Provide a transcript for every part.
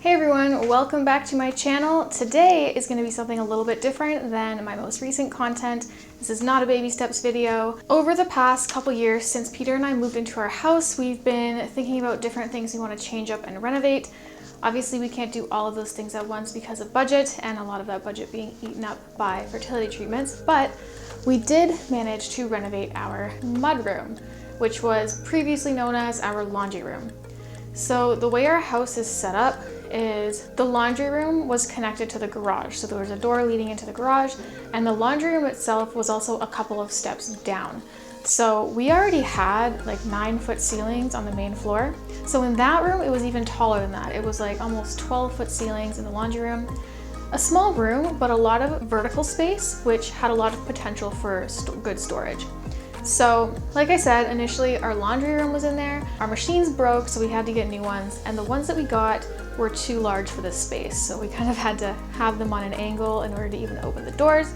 Hey everyone, welcome back to my channel. Today is going to be something a little bit different than my most recent content. This is not a baby steps video. Over the past couple years since Peter and I moved into our house, we've been thinking about different things we want to change up and renovate. Obviously we can't do all of those things at once because of budget and a lot of that budget being eaten up by fertility treatments, but we did manage to renovate our mudroom, which was previously known as our laundry room. So the way our house is set up is the laundry room was connected to the garage. So there was a door leading into the garage, and the laundry room itself was also a couple of steps down. So we already had like 9-foot ceilings on the main floor. So in that room, it was even taller than that. It was like almost 12-foot ceilings in the laundry room. A small room, but a lot of vertical space, which had a lot of potential for good storage. So, like I said, initially our laundry room was in there. Our machines broke, so we had to get new ones, and the ones that we got were too large for this space, so we kind of had to have them on an angle in order to even open the doors.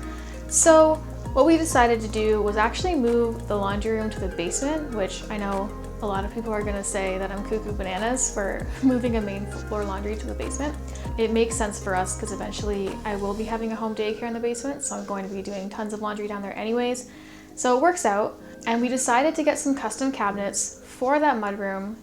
So what we decided to do was actually move the laundry room to the basement, which I know a lot of people are gonna say that I'm cuckoo bananas for moving a main floor laundry to the basement. It makes sense for us because eventually I will be having a home daycare in the basement, so I'm going to be doing tons of laundry down there anyways. So it works out, and we decided to get some custom cabinets for that mudroom,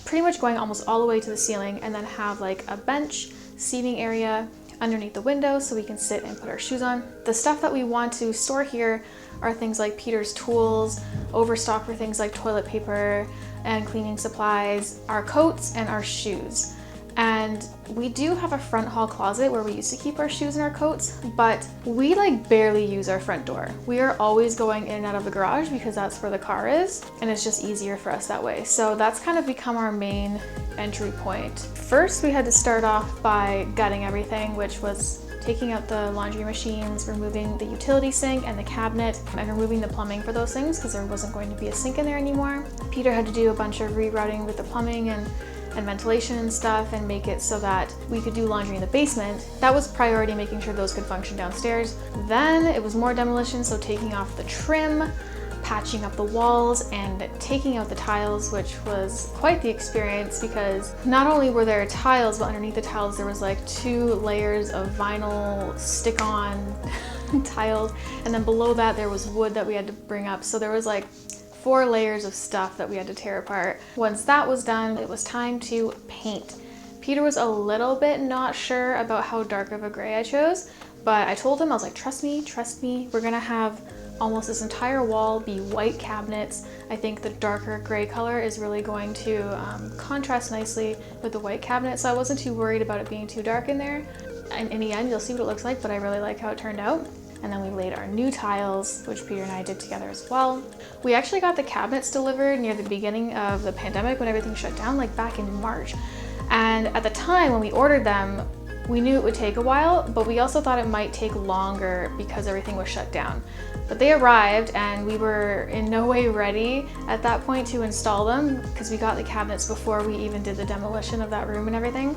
pretty much going almost all the way to the ceiling, and then have like a bench, seating area underneath the window so we can sit and put our shoes on. The stuff that we want to store here are things like Peter's tools, overstock for things like toilet paper and cleaning supplies, our coats, and our shoes. And we do have a front hall closet where we used to keep our shoes and our coats, but we like barely use our front door. We are always going in and out of the garage because that's where the car is, and it's just easier for us that way. So that's kind of become our main entry point. First, we had to start off by gutting everything, which was taking out the laundry machines, removing the utility sink and the cabinet, and removing the plumbing for those things because there wasn't going to be a sink in there anymore. Peter had to do a bunch of rerouting with the plumbing and ventilation and stuff, and make it so that we could do laundry in the basement. That was priority, making sure those could function downstairs. Then it was more demolition, so taking off the trim, patching up the walls, and taking out the tiles, which was quite the experience because not only were there tiles, but underneath the tiles there was like 2 layers of vinyl stick-on tiles, and then below that there was wood that we had to bring up. So there was like 4 layers of stuff that we had to tear apart. Once that was done, it was time to paint. Peter was a little bit not sure about how dark of a gray I chose, but I told him, I was like, trust me, we're gonna have almost this entire wall be white cabinets. I think the darker gray color is really going to contrast nicely with the white cabinet, so I wasn't too worried about it being too dark in there. And in the end, you'll see what it looks like, but I really like how it turned out. And then we laid our new tiles, which Peter and I did together as well. We actually got the cabinets delivered near the beginning of the pandemic when everything shut down, like back in March. And at the time when we ordered them, we knew it would take a while, but we also thought it might take longer because everything was shut down. But they arrived and we were in no way ready at that point to install them because we got the cabinets before we even did the demolition of that room and everything.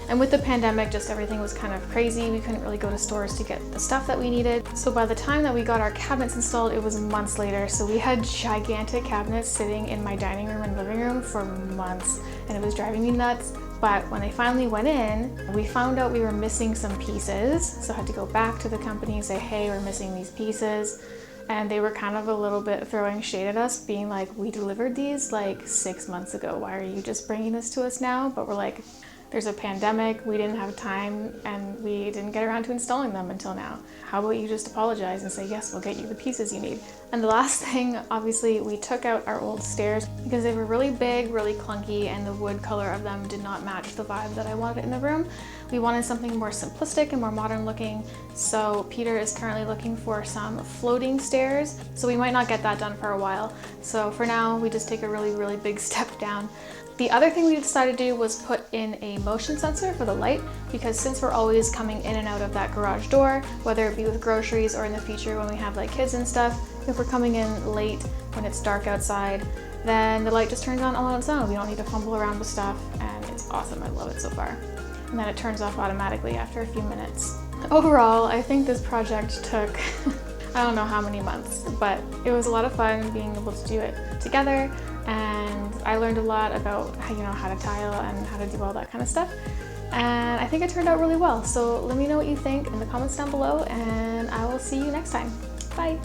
And with the pandemic, just everything was kind of crazy. We couldn't really go to stores to get the stuff that we needed. So by the time that we got our cabinets installed, it was months later. So we had gigantic cabinets sitting in my dining room and living room for months, and it was driving me nuts. But when they finally went in, we found out we were missing some pieces. So I had to go back to the company and say, hey, we're missing these pieces. And they were kind of a little bit throwing shade at us, being like, we delivered these like 6 months ago. Why are you just bringing this to us now? But we're like, there's a pandemic, we didn't have time, and we didn't get around to installing them until now. How about you just apologize and say, yes, we'll get you the pieces you need. And the last thing, obviously, we took out our old stairs because they were really big, really clunky, and the wood color of them did not match the vibe that I wanted in the room. We wanted something more simplistic and more modern looking, so Peter is currently looking for some floating stairs, so we might not get that done for a while. So for now, we just take a really, really big step down. The other thing we decided to do was put in a motion sensor for the light, because since we're always coming in and out of that garage door, whether it be with groceries or in the future when we have like kids and stuff, if we're coming in late when it's dark outside, then the light just turns on all on its own. We don't need to fumble around with stuff, and it's awesome. I love it so far. And then it turns off automatically after a few minutes. Overall, I think this project took I don't know how many months, but it was a lot of fun being able to do it together, and I learned a lot about how to tile and how to do all that kind of stuff. and I think it turned out really well. So let me know what you think in the comments down below, and I will see you next time. Bye.